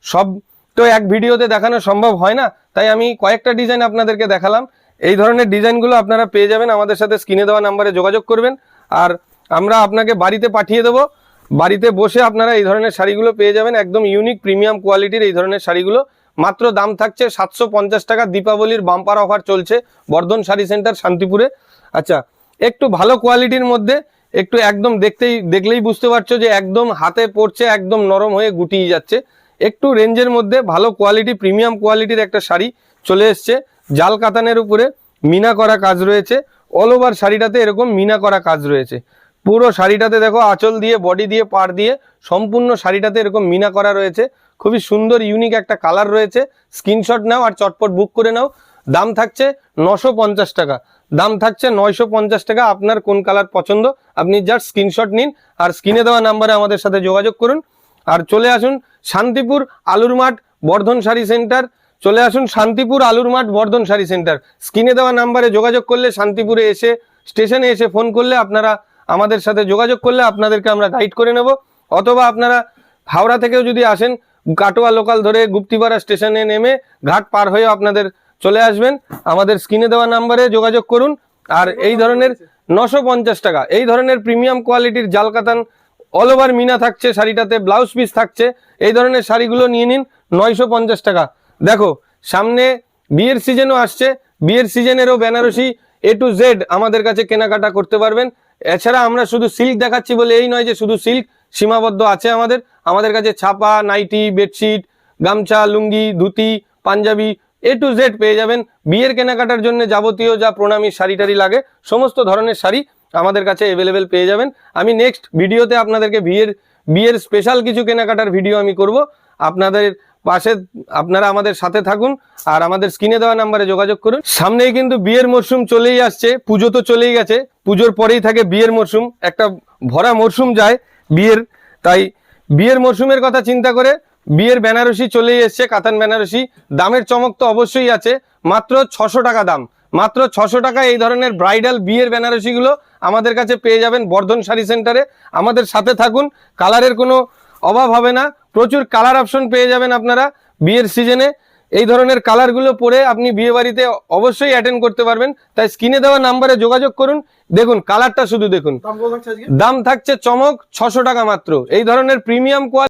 সব তো এক ভিডিওতে দেখানো সম্ভব হয় না, তাই আমি কয়েকটা ডিজাইন আপনাদেরকে দেখালাম। এই ধরনের ডিজাইনগুলো আপনারা পেয়ে যাবেন আমাদের সাথে স্ক্রিনে দেওয়া নাম্বারে যোগাযোগ করবেন, আর আমরা আপনাকে বাড়িতে পাঠিয়ে দেবো। বাড়িতে বসে আপনারা এই ধরনের শাড়িগুলো পেয়ে যাবেন, একদম ইউনিক প্রিমিয়াম কোয়ালিটির এই ধরনের শাড়িগুলো। মাত্র দাম থাকছে 750 টাকা। দীপাবলির বাম্পার অফার চলছে বর্ধন শাড়ি সেন্টার শান্তিপুরে। আচ্ছা, একটু ভালো কোয়ালিটির মধ্যে, একটু একদম দেখলেই বুঝতে পারছো যে একদম হাতে পড়ছে, একদম নরম হয়ে গুটিয়ে যাচ্ছে। একটু রেঞ্জের মধ্যে ভালো কোয়ালিটি, প্রিমিয়াম কোয়ালিটির একটা শাড়ি চলে এসছে। জাল কাতানের উপরে মিনা করা কাজ রয়েছে, অল ওভার শাড়িটাতে এরকম মিনা করা কাজ রয়েছে। পুরো শাড়িটাতে দেখো আঁচল দিয়ে, বডি দিয়ে, পাড় দিয়ে সম্পূর্ণ শাড়িটাতে এরকম মিনা করা রয়েছে। খুবই সুন্দর ইউনিক একটা কালার রয়েছে। স্ক্রিনশট নাও আর চটপট বুক করে নাও। দাম থাকছে 950 টাকা। দাম থাকছে 950 টাকা। আপনার কোন কালার পছন্দ আপনি জাস্ট স্ক্রিনশট নিন আর স্ক্রিনে দেওয়া নাম্বারে আমাদের সাথে যোগাযোগ করুন। আর চলে আসুন শান্তিপুর আলুর মাঠ বর্ধন শাড়ি সেন্টার। চলে আসুন শান্তিপুর আলুর মাঠ বর্ধন শাড়ি সেন্টার। স্ক্রিনে দেওয়া নাম্বারে যোগাযোগ করলে, শান্তিপুরে এসে স্টেশনে এসে ফোন করলে, আপনারা আমাদের সাথে যোগাযোগ করলে আপনাদেরকে আমরা গাইড করে নেব। অথবা আপনারা হাওড়া থেকেও যদি আসেন, কাটোয়া লোকাল ধরে গুপ্তিপাড়া স্টেশনে নেমে ঘাট পার হয়ে আপনাদের চলে আসবেন। আমাদের স্ক্রিনে দেওয়া নাম্বারে যোগাযোগ করুন। আর এই ধরনের 950 টাকা, এই ধরনের প্রিমিয়াম কোয়ালিটির জাল কাতান অল ওভার মিনা থাকছে শাড়িটাতে, ব্লাউজ পিস থাকছে। এই ধরনের শাড়িগুলো নিয়ে নিন 950 টাকা। দেখো সামনে বিয়ের সিজনও আসছে, বিয়ের সিজনেরও বেনারসি A to Z আমাদের কাছে কেনাকাটা করতে পারবেন। এছাড়া আমরা শুধু সিল্ক দেখাচ্ছি বলে এই নয় যে শুধু সিল্ক সীমাবদ্ধ আছে আমাদের কাছে ছাপা, নাইটি, বেডশিট, গামছা, লুঙ্গি, dhoti, panjabi A to Z পেয়ে যাবেন। বিয়ের কেনাকাটার জন্য যাবতীয় যা প্রণামী শাড়ি টাড়ি লাগে সমস্ত ধরনের শাড়ি আমাদের কাছে অ্যাভেলেবেল পেয়ে যাবেন। আমি নেক্সট ভিডিওতে আপনাদেরকে বিয়ের স্পেশাল কিছু কেনাকাটার ভিডিও আমি করব। আপনাদের পাশে আপনারা আমাদের সাথে থাকুন আর আমাদের স্ক্রিনে দেওয়া নাম্বারে যোগাযোগ করুন। সামনেই কিন্তু বিয়ের মরশুম চলেই আসছে, পুজো তো চলেই গেছে, পুজোর পরেই থাকে বিয়ের মরশুম। একটা ভরা মরশুম যায় বিয়ের, তাই বিয়ের মরশুমের কথা চিন্তা করে বিয়ের বেনারসি চলেই এসছে, কাতান বেনারসি। দামের চমক তো অবশ্যই আছে। মাত্র 600 টাকা দাম, মাত্র 600 টাকা এই ধরনের ব্রাইডাল বিয়ের বেনারসিগুলো আমাদের কাছে পেয়ে যাবেন বর্ধন শাড়ি সেন্টারে। আমাদের সাথে থাকুন, কালারের কোনো অভাব হবে না, প্রচুর কালার অপশন পেয়ে যাবেন আপনারা বিয়ের সিজনে। এই ধরনের কালারগুলো পরে আপনি বিয়ে বাড়িতে অবশ্যই অ্যাটেন্ড করতে পারবেন। তাই স্ক্রিনে দেওয়া নাম্বারে যোগাযোগ করুন। দেখুন কালারটা শুধু দেখুন। দাম থাকছে চমক 600 টাকা মাত্র। এই ধরনের প্রিমিয়াম কোয়ালিটি